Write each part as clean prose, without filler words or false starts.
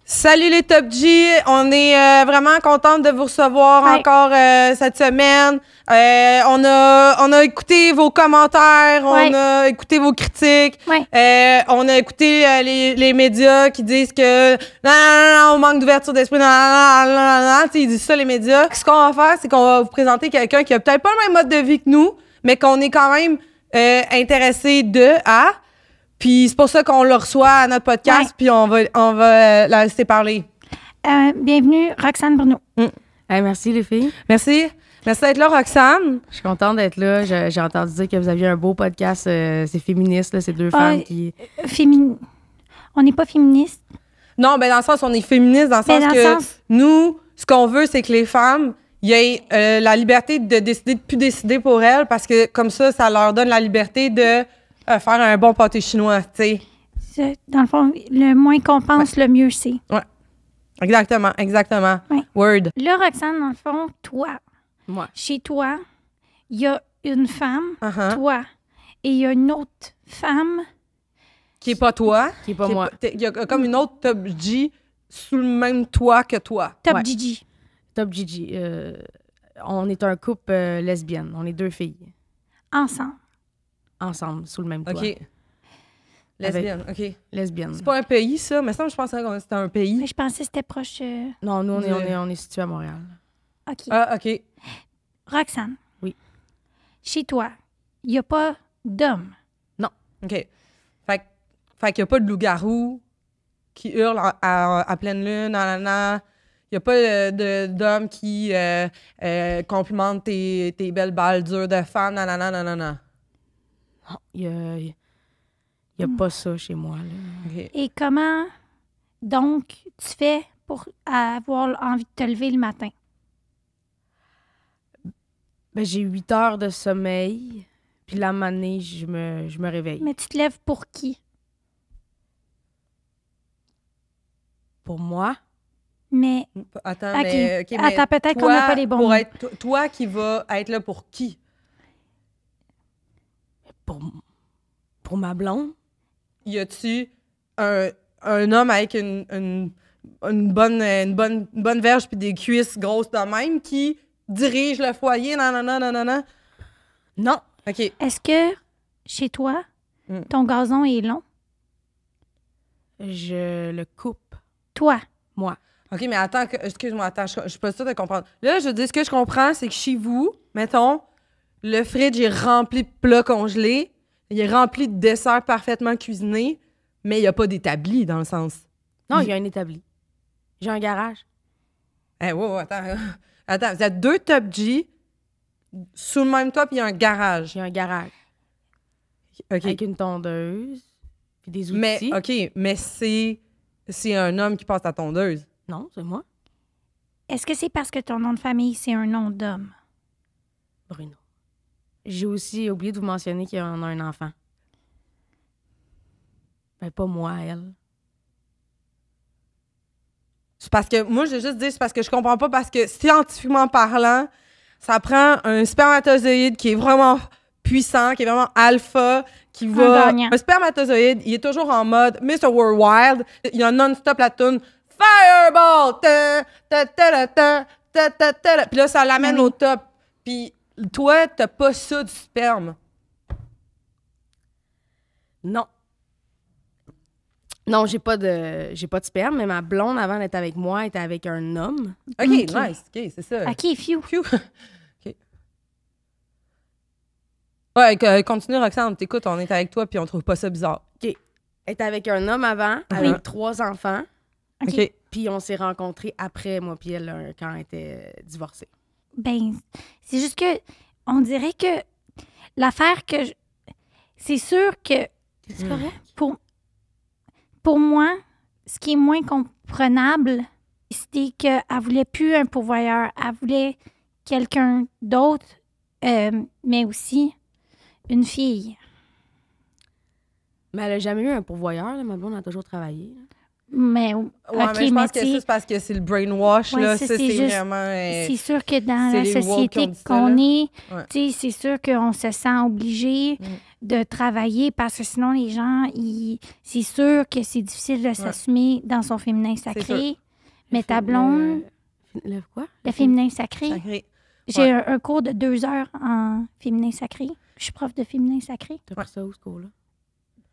Salut les Top G, on est vraiment contente de vous recevoir encore cette semaine. On a écouté vos commentaires, on a écouté vos critiques, on a écouté les médias qui disent que non, on manque d'ouverture d'esprit, ils disent ça les médias. Ce qu'on va faire, c'est qu'on va vous présenter quelqu'un qui a peut-être pas le même mode de vie que nous, mais qu'on est quand même intéressé à. Puis c'est pour ça qu'on le reçoit à notre podcast, puis on va la laisser parler. Bienvenue, Roxane Bruno. Merci, les filles. Merci. Merci d'être là, Roxane. Je suis contente d'être là. J'ai entendu dire que vous aviez un beau podcast. C'est féministe, là, ces deux femmes qui... On n'est pas féministe. Non, ben dans le sens, on est féministe, dans le sens que nous, ce qu'on veut, c'est que les femmes, il y ait la liberté de décider, de plus décider pour elles, parce que comme ça leur donne la liberté de... faire un bon pâté chinois, tu sais. Dans le fond, le moins qu'on pense, le mieux c'est. Ouais. Exactement. Ouais. Word. Là, Roxane, dans le fond, toi, Moi. Chez toi, il y a une femme, Uh-huh. toi, et il y a une autre femme. Qui est pas toi. Qui est pas moi. Il y a comme une autre Top G sous le même toit que toi. Top Ouais. Gigi. Top Gigi. On est un couple lesbienne. On est deux filles. Ensemble, sous le même toit. OK. Lesbienne, OK. Lesbienne. C'est pas un pays, ça? Mais ça, je pensais que c'était un pays. Mais je pensais que c'était proche. Non, nous, on est situés à Montréal. OK. Ah, OK. Roxane. Oui. Chez toi, il n'y a pas d'homme. OK. Fait qu'il n'y a pas de loup-garou qui hurle à pleine lune, nanana. Il n'y a pas d'homme qui complimente tes belles balles dures de femme, nanana, nanana. Non, il y a pas ça chez moi, là. OK. Et comment, donc, tu fais pour avoir envie de te lever le matin? Ben, j'ai 8 heures de sommeil, puis la manée, je me réveille. Mais tu te lèves pour qui? Pour moi, Mais, Attends, OK. mais Attends, peut-être qu'on n'a pas les bons pour mots. être toi qui va être là pour qui? pour ma blonde, Y a-tu un homme avec une bonne verge puis des cuisses grosses de même qui dirige le foyer, nanana? non. OK. est-ce que, chez toi, ton gazon est long? Je le coupe, Toi. moi. OK, mais attends, excuse-moi, je suis pas sûre de comprendre. Là, je dis, ce que je comprends, c'est que chez vous, mettons, le fridge est rempli de plats congelés, il est rempli de desserts parfaitement cuisinés, mais il n'y a pas d'établi, dans le sens. Non, il y a un établi. J'ai un garage. Attends. Attends, vous êtes deux Top G sous le même toit, puis il y a un garage. J'ai un garage. OK. Avec une tondeuse, puis des outils. Mais, OK, mais c'est un homme qui passe la tondeuse. Non, c'est moi, Est-ce que c'est parce que ton nom de famille, c'est un nom d'homme? Bruno. J'ai aussi oublié de vous mentionner qu'il y en a un enfant. Ben, pas moi, elle. C'est parce que, moi, je vais juste dire, c'est parce que je comprends pas, parce que scientifiquement parlant, ça prend un spermatozoïde qui est vraiment puissant, qui est vraiment alpha, qui va... gagnant. Un spermatozoïde, il est toujours en mode Mr. Worldwide. Il y a non-stop la toune Fireball! Ta, ta, ta, ta, ta, ta, ta, ta. Puis là, ça l'amène au top. Puis toi, t'as pas ça du sperme. Non. Non, j'ai pas de sperme, mais ma blonde, avant d'être avec moi, était avec un homme. OK, OK. nice. OK, c'est ça. OK, phew. Phew. OK. Ouais, continue, Roxane. T'écoutes, on est avec toi, puis on trouve pas ça bizarre. OK. Elle était avec un homme avant, avec 3 enfants. OK. Puis on s'est rencontrés après, moi puis elle, là, quand elle était divorcée. Ben, c'est juste que, on dirait que l'affaire que... C'est sûr que... C'est correct? Pour moi, ce qui est moins comprenable, c'était qu'elle voulait plus un pourvoyeur. Elle voulait quelqu'un d'autre, mais aussi une fille. Mais elle a jamais eu un pourvoyeur, là. Ma blonde a toujours travaillé. Là. Mais, ouais, mais je pense que ça, c'est parce que c'est le brainwash, là. Ça, c'est juste, vraiment... c'est sûr que dans la société qu'on est, c'est sûr qu'on se sent obligé de travailler parce que sinon, les gens, c'est sûr que c'est difficile de s'assumer dans son féminin sacré. Mais ta blonde... Le quoi? Le féminin sacré. J'ai un cours de 2 heures en féminin sacré. Je suis prof de féminin sacré. T'as pris ça où, ce cours-là?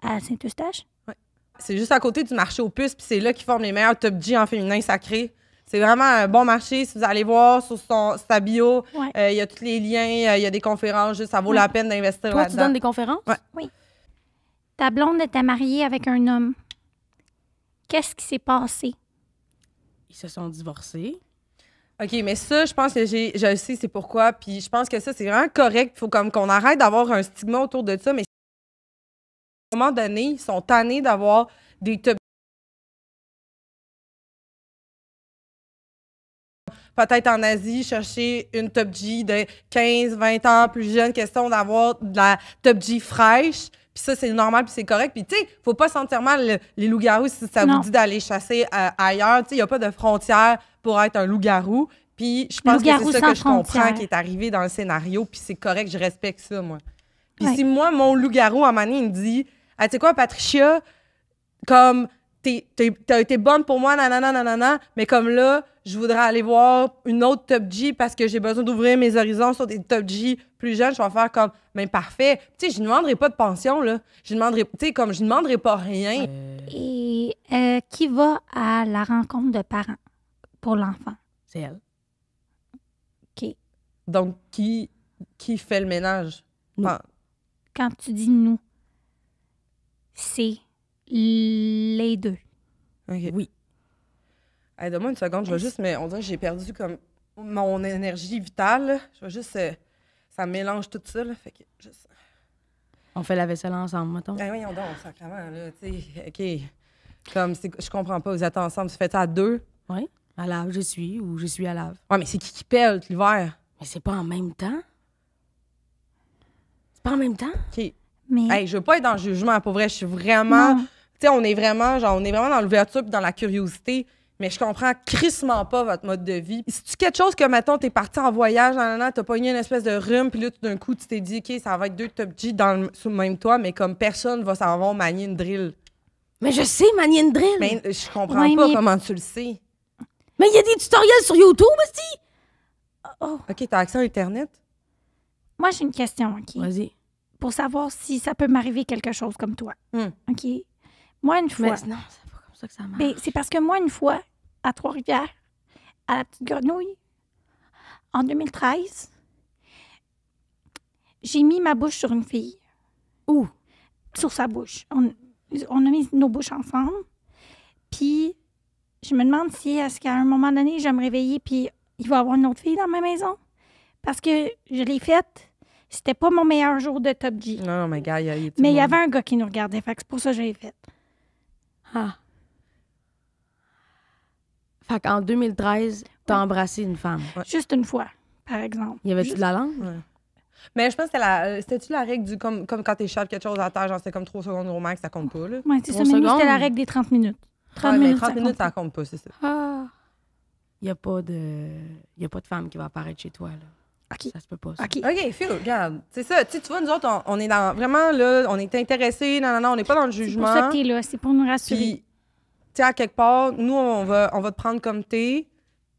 À Saint-Eustache. Oui. C'est juste à côté du marché aux puces, puis c'est là qu'ils forment les meilleurs top G en féminin sacré. C'est vraiment un bon marché. Si vous allez voir sur sa bio, il y a tous les liens, il y a des conférences, juste ça vaut la peine d'investir là-dedans. Toi, tu donnes des conférences? Oui. Ta blonde était mariée avec un homme. Qu'est-ce qui s'est passé? Ils se sont divorcés. OK, mais ça, je pense que je sais c'est pourquoi. Puis je pense que ça, c'est vraiment correct. Il faut comme qu'on arrête d'avoir un stigma autour de ça. Mais à un moment donné, ils sont tannés d'avoir des top. Peut-être en Asie, chercher une top G de 15, 20 ans plus jeune, question d'avoir de la top G fraîche. Puis ça, c'est normal, puis c'est correct. Puis tu sais, faut pas sentir mal les loups-garous si ça vous dit d'aller chasser ailleurs. Tu sais, il n'y a pas de frontière pour être un loup-garou. Puis je pense que c'est ça que je comprends qui est arrivé dans le scénario. Puis c'est correct, je respecte ça, moi. Puis si moi, mon loup-garou, à un moment donné, il me dit « Ah, tu sais quoi, Patricia, comme... T'as été bonne pour moi, nanana, mais comme là, je voudrais aller voir une autre top G parce que j'ai besoin d'ouvrir mes horizons sur des top G plus jeunes. Je vais faire comme, ben parfait. Tu sais, je ne demanderai pas de pension, là. Je ne demanderai pas rien. Et qui va à la rencontre de parents pour l'enfant? C'est elle. OK. Donc, qui fait le ménage? Nous. Quand tu dis nous, c'est les deux. OK. Oui. Hey, donne-moi une seconde, je vais juste, mais on dirait que j'ai perdu comme mon énergie vitale. Là. Je vais juste, ça mélange tout ça, là, fait que juste... On fait la vaisselle ensemble, mettons. Ben voyons donc, sacrément, là, tu sais, OK. Comme, je comprends pas, vous êtes ensemble, tu fais ça à 2? Oui, à lave, je suis, ou je suis à lave. Ouais, mais c'est qui pèle l'hiver? Mais c'est pas en même temps. C'est pas en même temps? OK. Mais... Hey, je veux pas être dans le jugement, pour vrai, je suis vraiment... Tu sais, on est vraiment dans l'ouverture puis dans la curiosité, mais je comprends crissement pas votre mode de vie. Si tu quelque chose que, mettons, t'es parti en voyage, t'as pogné une espèce de rhume, puis là, tout d'un coup, tu t'es dit, OK, ça va être 2 top G sous le même toit, mais comme personne va savoir manier une drill. Mais je sais manier une drill. Mais je comprends pas comment tu le sais. Mais il y a des tutoriels sur YouTube aussi. OK, t'as accès à Internet? Moi, j'ai une question, OK? Vas-y. Pour savoir si ça peut m'arriver quelque chose comme toi. OK? Moi, une fois... Mais non, c'est pas comme ça que ça marche. Ben, c'est parce que moi, une fois, à Trois-Rivières, à la Petite Grenouille, en 2013, j'ai mis ma bouche sur une fille. Où? Sur sa bouche. On a mis nos bouches ensemble. Puis, je me demande si, est-ce qu'à un moment donné, je vais me réveiller puis il va y avoir une autre fille dans ma maison. Parce que je l'ai faite. C'était pas mon meilleur jour de Top G. Non, mais gars, mais il y avait un gars qui nous regardait. Fait que c'est pour ça que je l'ai faite. Ah. Fait qu'en 2013, t'as embrassé une femme. Ouais. Juste une fois, par exemple. Y avait-tu de la langue? Ouais. Mais je pense que c'était-tu la règle du comme quand t'échappes quelque chose à terre, genre c'était comme 3 secondes au max, ça compte pas, là? Oui, c'est ça. Mais nous, c'était la règle des 30 minutes. 30 minutes, ça compte pas, c'est ça. Ah. Il n'y a pas de femme qui va apparaître chez toi, là. OK. Ça se peut pas, ça. OK. OK, Phil, regarde. C'est ça. Tu vois, nous autres, on est dans... Vraiment, là, on est intéressés. Non, on n'est pas dans le jugement. C'est pour ça que t'es là. C'est pour nous rassurer. Puis, tu sais, à quelque part, nous, on va te prendre comme t'es.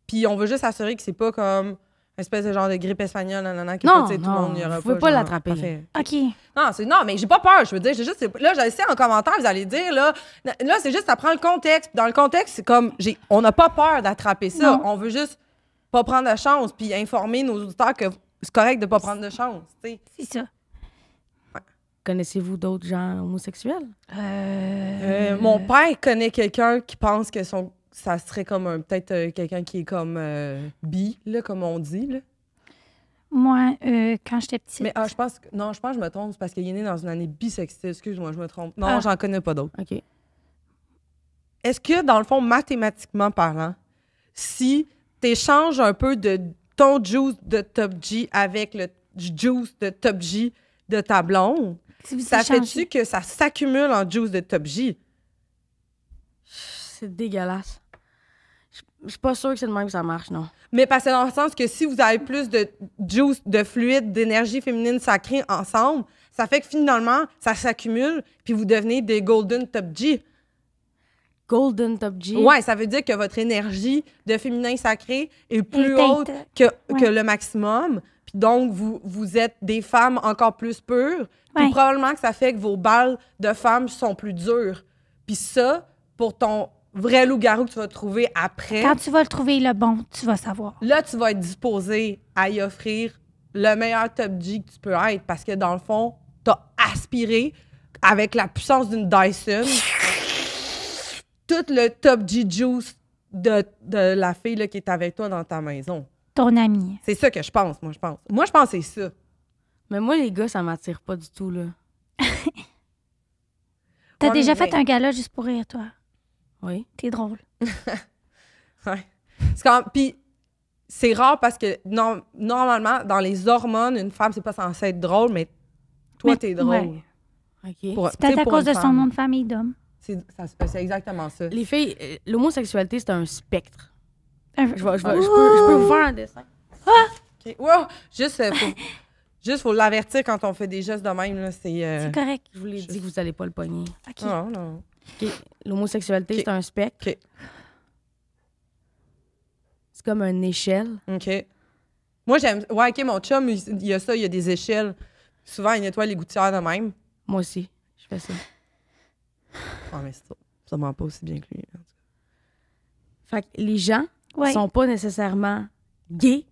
Puis, on veut juste assurer que c'est pas comme une espèce de genre de grippe espagnole, qui non, tout le monde n'y aura vous pouvez pas l'attraper. OK. Non, mais j'ai pas peur. Je veux dire, là, je sais en commentaire, vous allez dire, là, c'est juste, ça prend le contexte. Dans le contexte, c'est comme, on n'a pas peur d'attraper ça. Non. On veut juste pas prendre de chance, puis informer nos auditeurs que c'est correct de pas prendre de chance, tu sais. C'est ça. Ouais. Connaissez-vous d'autres gens homosexuels? Mon père connaît quelqu'un qui pense que ça serait comme peut-être quelqu'un qui est comme bi, là, comme on dit, là. Moi, quand j'étais petite... Mais je pense que je me trompe, c'est parce qu'il est né dans une année bisexuelle. Excuse-moi, je me trompe. Non, j'en connais pas d'autres. OK. Est-ce que, dans le fond, mathématiquement parlant, si t'échanges un peu de ton juice de Top G avec le juice de Top G de ta blonde, ça fait-tu que ça s'accumule en juice de Top G? C'est dégueulasse. Je suis pas sûre que c'est de même que ça marche, non. Mais parce que dans le sens que si vous avez plus de juice, de fluide, d'énergie féminine sacrée ensemble, ça fait que finalement, ça s'accumule, puis vous devenez des Golden Top G. Golden Top G? Ouais, ça veut dire que votre énergie de féminin sacré est plus haute que le maximum. Puis donc, vous êtes des femmes encore plus pures. Puis probablement que ça fait que vos balles de femmes sont plus dures. Puis ça, pour ton vrai loup-garou que tu vas trouver après... Quand tu vas le trouver le bon, tu vas savoir. Là, tu vas être disposé à y offrir le meilleur Top G que tu peux être. Parce que dans le fond, t'as aspiré avec la puissance d'une Dyson... tout le Top G juice de la fille là, qui est avec toi dans ta maison. Ton amie. C'est ça que je pense, moi, je pense. Moi, je pense que c'est ça. Mais moi, les gars, ça m'attire pas du tout, là. T'as déjà fait un gala juste pour rire, toi? Oui. T'es drôle. Ouais. Puis, c'est rare parce que normalement, dans les hormones, une femme, c'est pas censé être drôle, mais toi, t'es drôle. Ouais. OK. C'est peut-être à cause de son nom de famille d'homme. C'est exactement ça. Les filles, l'homosexualité, c'est un spectre. Je peux vous faire un dessin. Okay. Wow! Juste, faut l'avertir quand on fait des gestes de même. Là, c'est correct. Je vous l'ai dit que vous allez pas le pogner. OK. Non. Okay. L'homosexualité, c'est un spectre. OK. C'est comme une échelle. OK. Moi, j'aime... Ouais, OK, mon chum, il y a ça, il y a des échelles. Souvent, il nettoie les gouttières de même. Moi aussi, je fais ça. Ah, mais ça ment pas aussi bien que lui. Fait que les gens sont pas nécessairement gays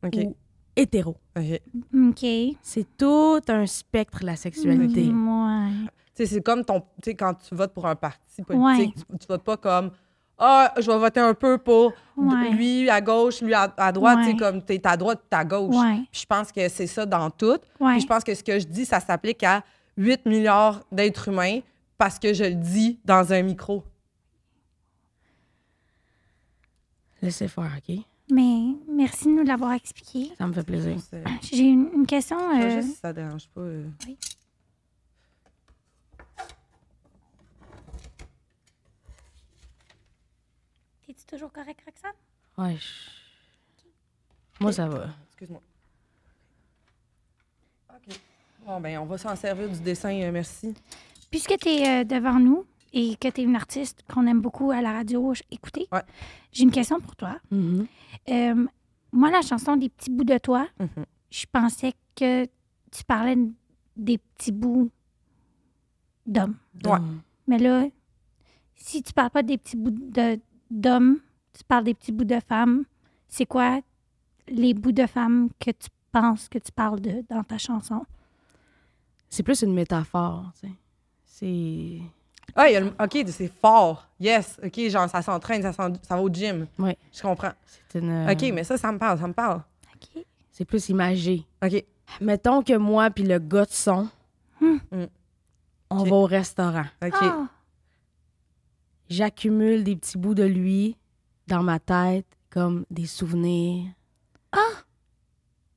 ou hétéros. OK. C'est tout un spectre, la sexualité. Ouais. C'est comme quand tu votes pour un parti politique, tu votes pas comme « Ah, je vais voter un peu pour lui à gauche, lui à droite. » Tu sais, comme t'es à droite, t'es à gauche. Puis je pense que c'est ça dans tout. Puis je pense que ce que je dis, ça s'applique à 8 milliards d'êtres humains parce que je le dis dans un micro. Laissez faire, OK? Mais merci de nous l'avoir expliqué. Ça me fait plaisir. J'ai une question. Juste si ça dérange pas. Oui. Es-tu toujours correct, Roxane? Ouais. Moi, ça va. Excuse-moi. OK. Bon, ben, on va s'en servir du dessin. Merci. Puisque tu es devant nous et que tu es une artiste qu'on aime beaucoup à la radio écouter, j'ai une question pour toi. Mm-hmm. Moi, la chanson Des petits bouts de toi, je pensais que tu parlais des petits bouts d'hommes. Ouais. Mais là, si tu parles pas des petits bouts d'hommes, tu parles des petits bouts de femmes, c'est quoi les bouts de femmes que tu penses que tu parles dans ta chanson? C'est plus une métaphore, tu sais. C'est... Ah, OK, c'est fort. Yes. OK, genre, ça s'entraîne, ça va au gym. Oui. Je comprends. C'est une... OK, mais ça me parle. OK. C'est plus imagé. OK. Mettons que moi puis le gars de son, on va au restaurant. OK. Ah. J'accumule des petits bouts de lui dans ma tête, comme des souvenirs. Ah!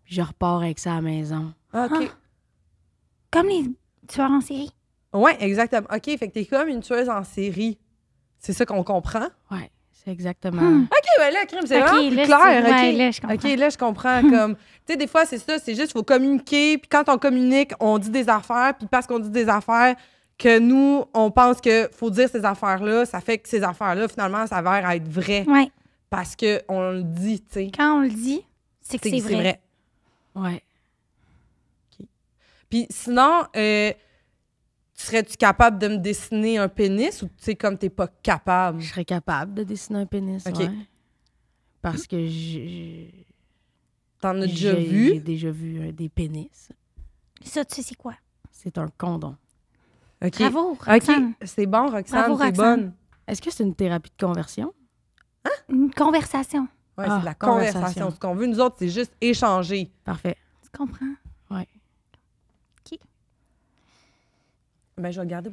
Puis je repars avec ça à la maison. OK. Comme les tueurs en série. Ouais, exactement. OK, fait que t'es comme une tueuse en série. C'est ça qu'on comprend? Ouais, c'est exactement. OK, ben là, crime, c'est vraiment plus là, clair. ouais, OK, là, je comprends. OK, là, je comprends. Comme, tu sais, des fois, c'est ça, c'est juste, il faut communiquer. Puis quand on communique, on dit des affaires. Puis parce qu'on dit des affaires, que nous, on pense qu'il faut dire ces affaires-là, ça fait que ces affaires-là, finalement, ça s'avère être vraies. Ouais. Parce qu'on le dit, tu sais. Quand on le dit, c'est que c'est vrai. Ouais. OK. Puis sinon, serais-tu capable de me dessiner un pénis ou tu sais, comme t'es pas capable? Je serais capable de dessiner un pénis, OK. ouais. Parce que T'en as déjà vu? J'ai déjà vu des pénis. Ça, tu sais, c'est quoi? C'est un condom. OK. Bravo, Roxane. OK, c'est bon, Roxane, Bravo, c'est Roxane. bonne. Est-ce que c'est une thérapie de conversion? Une conversation. Ouais, c'est de la conversation. conversation. Ce qu'on veut, nous autres, c'est juste échanger. Parfait. Tu comprends? Ouais. OK. Ben, on va garder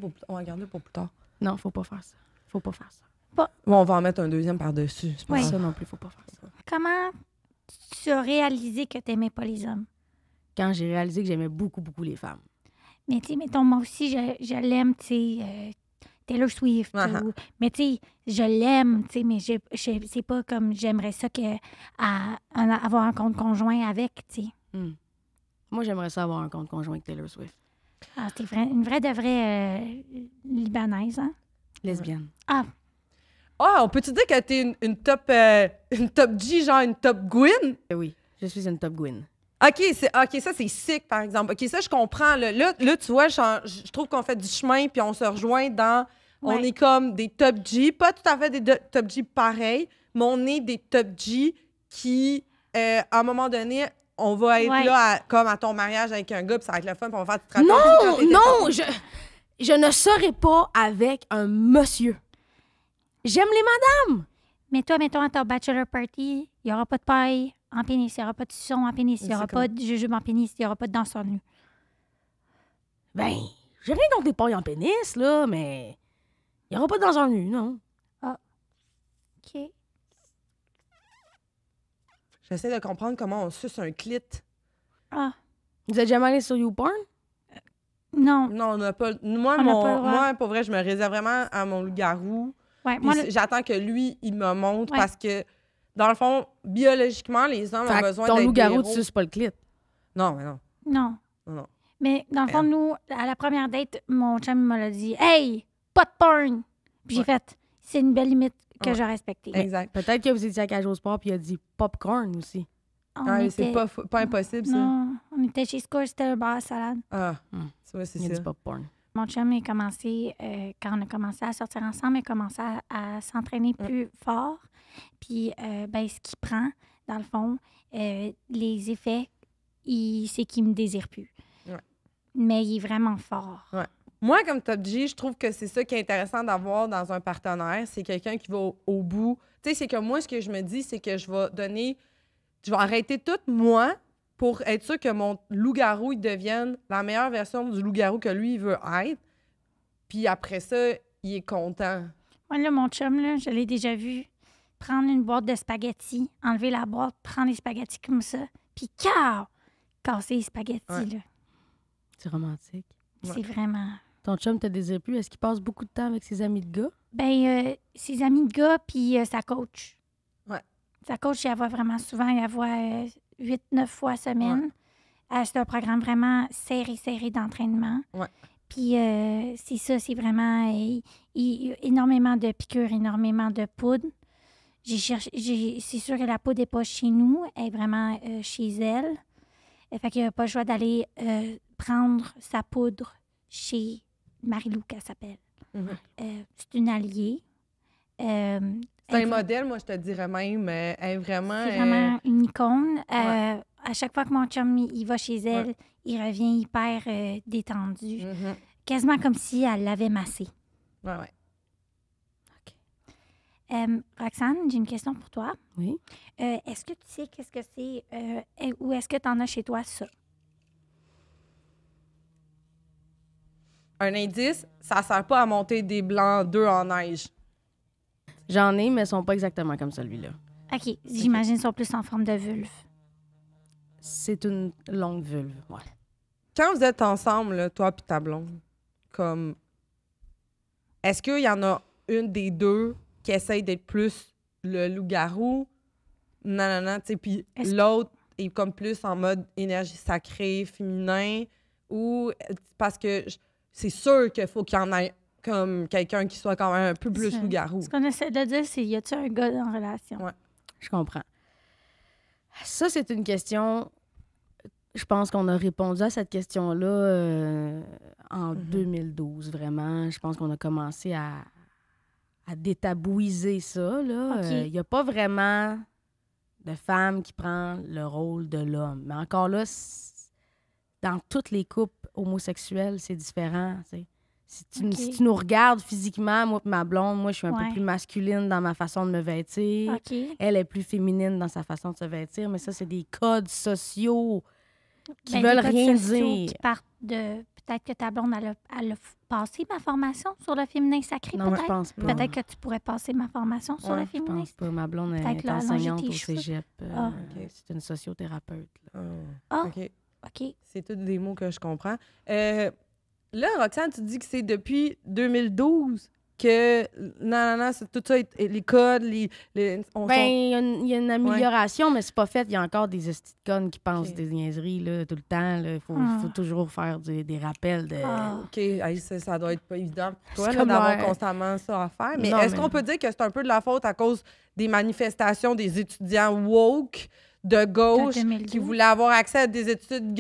pour plus tard. Non, faut pas faire ça. Faut pas faire ça. Bon, on va en mettre un deuxième par-dessus. C'est pas Ouais. ça. Ça non plus, faut pas faire ça. Comment tu as réalisé que tu n'aimais pas les hommes? Quand j'ai réalisé que j'aimais beaucoup, beaucoup les femmes. Mais tu sais, mettons, moi aussi, je l'aime, tu sais, Taylor Swift. Mais tu sais, je l'aime, tu sais, mais c'est pas comme j'aimerais ça avoir un compte conjoint avec, tu sais. Moi, j'aimerais ça avoir un compte conjoint avec Taylor Swift. Ah, t'es une vraie de vraie Libanaise, hein? Lesbienne. Ah, on peut-tu dire que t'es une top G, genre une top Gwyn? Oui, je suis une top Gwyn. OK, ça, c'est sick, par exemple. OK, ça, je comprends. Là, tu vois, je trouve qu'on fait du chemin, puis on se rejoint dans... Ouais. On est comme des top G, pas tout à fait des top G pareils, mais on est des top G qui, à un moment donné, on va être là, comme à ton mariage avec un gars, puis ça va être le fun, puis on va faire du travail. Non, je ne serai pas avec un monsieur. J'aime les madames. mais toi, mettons, à ton bachelor party, il n'y aura pas de paille en pénis, il n'y aura pas de suçon en pénis, il n'y aura pas de jujube en pénis, il n'y aura pas de danseur nu. Ben, j'ai rien contre les pailles en pénis, là, mais il n'y aura pas de danseur nu, non. Ah. OK. J'essaie de comprendre comment on suce un clit. Ah. Vous êtes jamais allé sur YouPorn? Non. Non, on n'a pas... Moi, pour vrai, je me réserve vraiment à mon loup-garou. Ouais, j'attends que lui, il me montre parce que, dans le fond, biologiquement, les hommes ont besoin d'être ton loup-garou, héros. tu suces pas le clit. Non, mais non. Non. Mais dans le fond, nous, à la première date, mon chum m'a dit « Hey, pas de porn! » Puis j'ai fait « C'est une belle limite que j'ai respectée. » Exact. Peut-être que vous étiez à Cage au Sport puis il a dit popcorn aussi. C'est pas impossible, ça. Non, on était chez Score, c'était un bar à salade. C'est Il a dit popcorn. Mon chum a commencé, quand on a commencé à sortir ensemble, il a commencé à s'entraîner plus fort. Puis, ce qu'il prend, dans le fond, les effets, c'est qu'il me désire plus. Ouais. Mais il est vraiment fort. Ouais. Moi, comme Top G, je trouve que c'est ça qui est intéressant d'avoir dans un partenaire. C'est quelqu'un qui va au bout. Tu sais, c'est que moi, ce que je me dis, c'est que je vais arrêter tout, moi, pour être sûr que mon loup-garou, il devienne la meilleure version du loup-garou que lui, il veut être. Puis après ça, il est content. Moi, là, mon chum, là, je l'ai déjà vu prendre une boîte de spaghettis, enlever la boîte, prendre les spaghettis comme ça, puis casser les spaghettis, là. C'est romantique. C'est vraiment... Ton chum te désire plus. Est-ce qu'il passe beaucoup de temps avec ses amis de gars? Ses amis de gars, puis sa coach. Ouais. Sa coach, il la voit vraiment souvent. Il la voit 8-9 fois semaine. Ouais. C'est un programme vraiment serré d'entraînement. Ouais. Puis c'est ça, c'est vraiment énormément de piqûres, énormément de poudre. C'est sûr que la poudre n'est pas chez nous, elle est vraiment chez elle. Fait qu'il n'a pas le choix d'aller prendre sa poudre chez Marie-Lou, qu'elle s'appelle. C'est une alliée. C'est un modèle, moi, je te dirais même. Elle est vraiment... C'est vraiment une icône. À chaque fois que mon chum il va chez elle, il revient hyper détendu. Quasiment comme si elle l'avait massé. Ouais. OK. Roxane, j'ai une question pour toi. Oui. Est-ce que tu sais qu'est-ce que c'est ou est-ce que tu en as chez toi, ça? Un indice, ça sert pas à monter des blancs d'œufs en neige. J'en ai, mais ils sont pas exactement comme celui-là. OK. J'imagine qu'ils sont plus en forme de vulve. C'est une longue vulve, ouais. Quand vous êtes ensemble, là, toi et ta blonde, comme... Est-ce qu'il y en a une des deux qui essaye d'être plus le loup-garou? Non, tu sais, puis l'autre est comme plus en mode énergie sacrée, féminin, ou parce que c'est sûr qu'il faut qu'il y en ait comme quelqu'un qui soit quand même un peu plus loup-garou. Ce qu'on essaie de dire, c'est y a-tu un gars en relation? Ouais. Je comprends. Ça, c'est une question... Je pense qu'on a répondu à cette question-là en 2012, vraiment. Je pense qu'on a commencé à détabouiser ça. Il n'y a pas vraiment de femme qui prend le rôle de l'homme. Mais encore là, dans toutes les couples homosexuels, c'est différent. T'sais. Si tu nous regardes physiquement, moi et ma blonde, moi, je suis un peu plus masculine dans ma façon de me vêtir. Okay. Elle est plus féminine dans sa façon de se vêtir. Mais ça, c'est des codes sociaux qui veulent rien dire. Qui partent de... Peut-être que ta blonde, elle a passé ma formation sur le féminin sacré, non, peut-être? Je pense pas. Peut-être que tu pourrais passer ma formation sur le féminin. Je pense pas. Ma blonde est enseignante au cégep. C'est une sociothérapeute. OK. C'est tous des mots que je comprends. Là, Roxane, tu dis que c'est depuis 2012 que non, c'est tout ça, les codes, il y a une amélioration, mais c'est pas fait. Il y a encore des estis de connes qui pensent des niaiseries là, tout le temps. Il faut toujours faire des rappels. OK, ça doit être pas évident pour toi d'avoir constamment ça à faire. Mais est-ce qu'on peut dire que c'est un peu de la faute à cause des manifestations des étudiants woke de gauche qui voulaient avoir accès à des études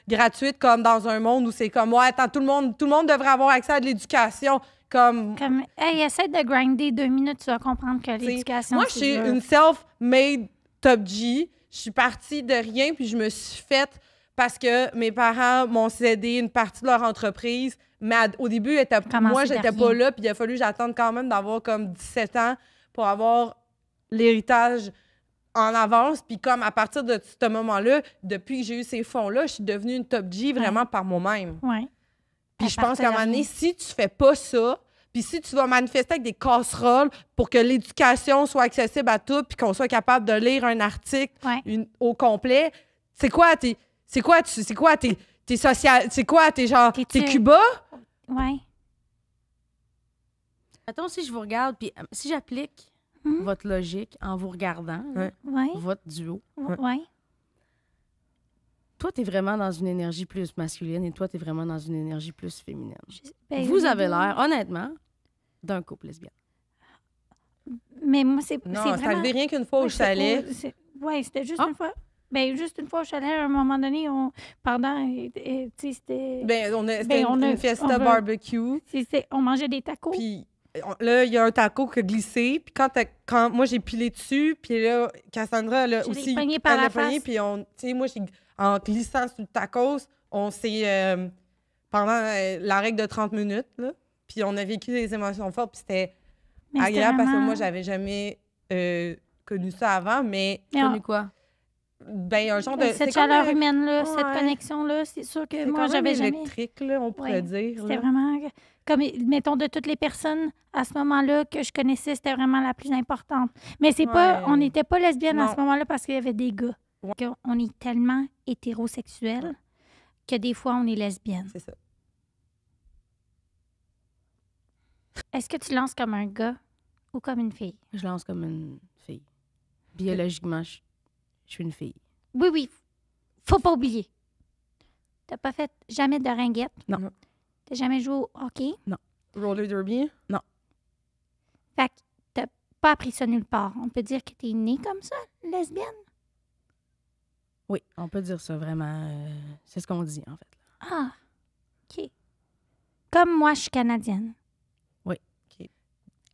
gratuites comme dans un monde où c'est comme attends, tout le monde devrait avoir accès à de l'éducation comme hey, essaie de grinder 2 minutes, tu vas comprendre que l'éducation moi je suis une self-made top G, je suis partie de rien puis je me suis faite parce que mes parents m'ont cédé une partie de leur entreprise, mais au début moi j'étais pas là puis il a fallu que j'attende quand même d'avoir comme 17 ans pour avoir l'héritage en avance, puis comme à partir de ce moment-là, depuis que j'ai eu ces fonds-là, je suis devenue une top G vraiment par moi-même. Ouais. Puis je pense qu'à un moment donné, si tu fais pas ça, puis si tu vas manifester avec des casseroles pour que l'éducation soit accessible à tout, puis qu'on soit capable de lire un article au complet, t'es Cuba? Ouais. Attends, si je vous regarde, puis si j'applique votre logique en vous regardant, votre duo. Toi, t'es vraiment dans une énergie plus masculine et toi, t'es vraiment dans une énergie plus féminine. Vous avez l'air, honnêtement, d'un couple lesbien. Mais moi, c'est non, vraiment... ça arrivé rien qu'une fois au chalet. Oui, c'était juste une fois. Ben juste une fois au chalet, à un moment donné, c'était... C'était une fiesta barbecue. On mangeait des tacos. Puis là, il y a un taco qui a glissé. Puis quand moi, j'ai pilé dessus, puis là, Cassandra, elle a aussi... Elle l'a pogné, puis moi, en glissant sur le tacos, on s'est... pendant la règle de 30 minutes, là, puis on a vécu des émotions fortes, puis c'était agréable parce que moi, j'avais jamais connu ça avant, mais... Connu quoi? Ben, un genre de... Cette chaleur humaine-là, cette connexion-là, c'est sûr que moi, j'avais jamais... C'est électrique, là, on pourrait dire. C'était vraiment... Comme, mettons, de toutes les personnes à ce moment-là que je connaissais, c'était vraiment la plus importante. Mais c'est pas... On n'était pas lesbiennes à ce moment-là parce qu'il y avait des gars. On est tellement hétérosexuels que des fois, on est lesbienne. C'est ça. Est-ce que tu lances comme un gars ou comme une fille? Je lance comme une fille. Biologiquement, je suis une fille. Oui. Faut pas oublier. T'as pas fait jamais de ringuette? Non. T'as jamais joué au hockey? Non. Roller derby? Non. Fait que t'as pas appris ça nulle part. On peut dire que t'es née comme ça, lesbienne? Oui, on peut dire ça vraiment. C'est ce qu'on dit, en fait. Ah, OK. Comme moi, je suis canadienne. Oui. OK.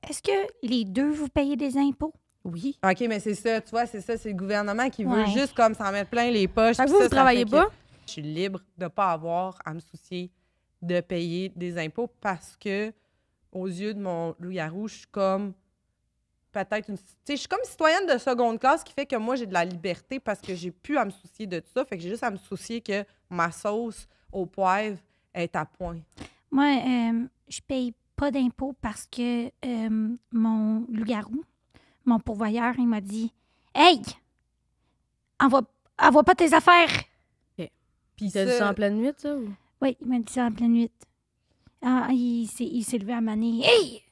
Est-ce que les deux, vous payez des impôts? Oui. OK, mais c'est ça, tu vois, c'est le gouvernement qui veut juste comme s'en mettre plein les poches. Vous travaillez pas? Je suis libre de ne pas avoir à me soucier de payer des impôts parce que, aux yeux de mon loup-garou, je suis comme peut-être une... Tu sais, je suis comme citoyenne de seconde classe qui fait que moi, j'ai de la liberté parce que j'ai plus à me soucier de tout ça. Fait que j'ai juste à me soucier que ma sauce au poivre est à point. Moi, je paye pas d'impôts parce que mon loup-garou, mon pourvoyeur, il m'a dit « Hey! Envoie pas tes affaires! » Puis il t'a dit ça en pleine nuit, ça? Ou? Oui, il m'a dit ça en pleine nuit. Ah, il s'est levé à maner. « Hey!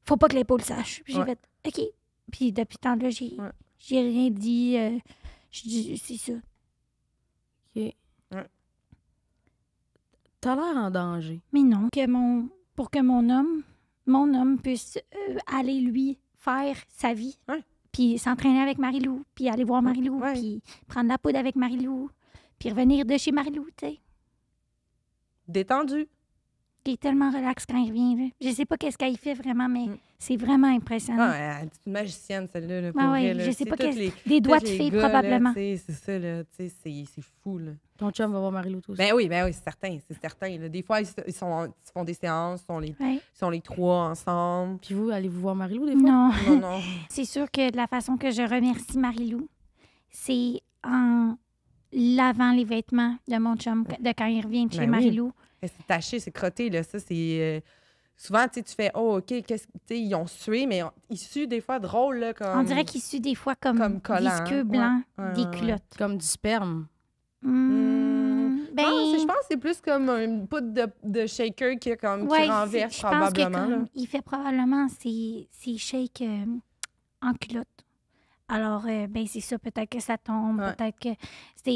Faut pas que l'épaule sache. » J'ai fait « OK. » Puis depuis ce temps-là, j'ai rien dit. Je dis « C'est ça. » OK. T'as l'air en danger. Mais non, pour que mon homme puisse aller, lui, faire sa vie. Puis s'entraîner avec Marie-Lou, puis aller voir Marie-Lou, puis prendre la poudre avec Marie-Lou, puis revenir de chez Marie-Lou, tu sais. Détendu. Il est tellement relax quand il revient, là. Je sais pas qu'est-ce qu'elle fait vraiment, mais c'est vraiment impressionnant. C'est une magicienne, celle-là, là, pour vrai, là. Je sais pas des doigts de fée, probablement. C'est ça, là, c'est fou, là. Ton chum va voir Marie-Lou aussi? Ben oui, c'est certain. Là. Des fois, ils font des séances, ils sont les trois ensemble. Puis vous, allez-vous voir Marie-Lou des fois? Non. C'est sûr que de la façon que je remercie Marie-Lou, c'est en lavant les vêtements de mon chum de quand il revient de chez Marie-Lou. C'est taché, c'est crotté, là. Ça, c'est... Souvent, tu fais « Oh, OK, ils ont sué, mais ils suent des fois drôle, là, comme... » On dirait qu'ils suent des fois comme collant, visqueux blanc des culottes. Comme du sperme. Ben, Je pense que c'est plus comme une poudre de shaker qui renverse probablement. Il fait probablement ses shakes en culotte. Alors, c'est ça. Peut-être que ça tombe, peut-être que...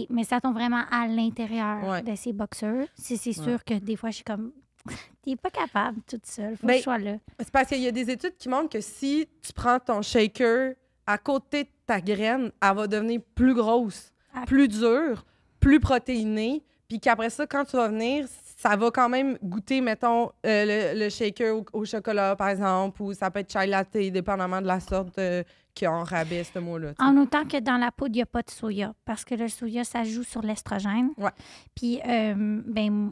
Mais ça tombe vraiment à l'intérieur de ses boxeurs. C'est sûr que des fois, je suis comme... T'es pas capable toute seule. Faut que je sois là. C'est parce qu'il y a des études qui montrent que si tu prends ton shaker à côté de ta graine, elle va devenir plus grosse, plus dure, plus protéinée. Puis qu'après ça, quand tu vas venir, ça va quand même goûter, mettons, le shaker au chocolat, par exemple, ou ça peut être chai latte, dépendamment de la sorte qui en rabais, ce mot-là. En autant que dans la poudre, il n'y a pas de soya, parce que le soya, ça joue sur l'estrogène. Ouais. Puis,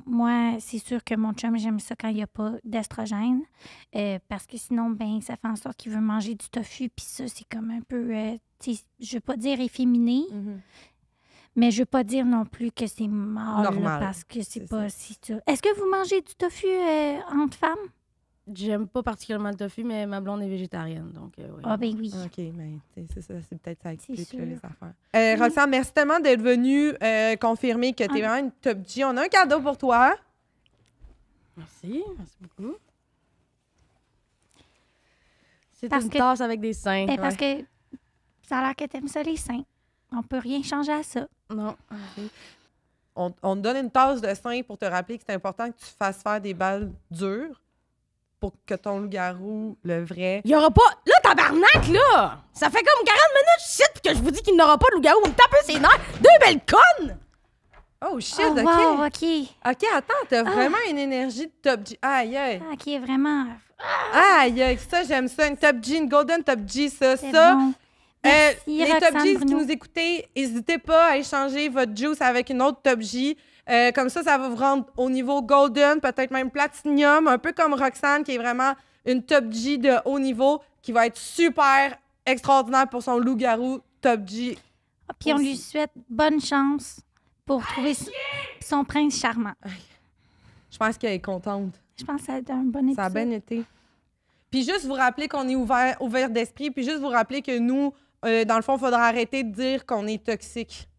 moi, c'est sûr que mon chum, j'aime ça quand il n'y a pas d'estrogène, parce que sinon, ça fait en sorte qu'il veut manger du tofu, puis ça, c'est comme un peu, je ne veux pas dire efféminé, mais je veux pas dire non plus que c'est mal, normal, parce que c'est pas si ça. Est-ce que vous mangez du tofu entre femmes? J'aime pas particulièrement le tofu, mais ma blonde est végétarienne, donc oui. Ah ben oui. OK, mais c'est ça, c'est peut-être ça explique les affaires. Roxane, merci tellement d'être venue confirmer que tu es vraiment une top G. On a un cadeau pour toi. Merci beaucoup. C'est une tasse avec des seins. Parce que ça a l'air que t'aimes ça, les seins. On peut rien changer à ça. Non. Okay. On te donne une tasse de seins pour te rappeler que c'est important que tu fasses faire des balles dures pour que ton loup-garou, le vrai... Il y aura pas... Là, tabarnak, là! Ça fait comme 40 minutes, shit, que je vous dis qu'il n'aura pas de loup-garou. Vous me tapez ses nerfs. 2 belles connes! Oh, shit, OK. Wow, OK. OK, attends, t'as vraiment une énergie de top G. Aïe, aïe. OK, vraiment. Aïe, aïe, ça, j'aime ça. Une top G, une golden top G, ça. C'est bon. Merci, les Roxane top Gs Bruno. qui nous écoutez, n'hésitez pas à échanger votre juice avec une autre top G. Comme ça va vous rendre au niveau golden, peut-être même platinum, un peu comme Roxane, qui est vraiment une top G de haut niveau, qui va être super extraordinaire pour son loup-garou top G. Puis on lui souhaite bonne chance pour trouver son prince charmant. Je pense qu'elle est contente. Je pense que ça a été un bon épisode. Ça a bien été. Puis juste vous rappeler qu'on est ouvert d'esprit, puis juste vous rappeler que nous, dans le fond, il faudra arrêter de dire qu'on est toxique.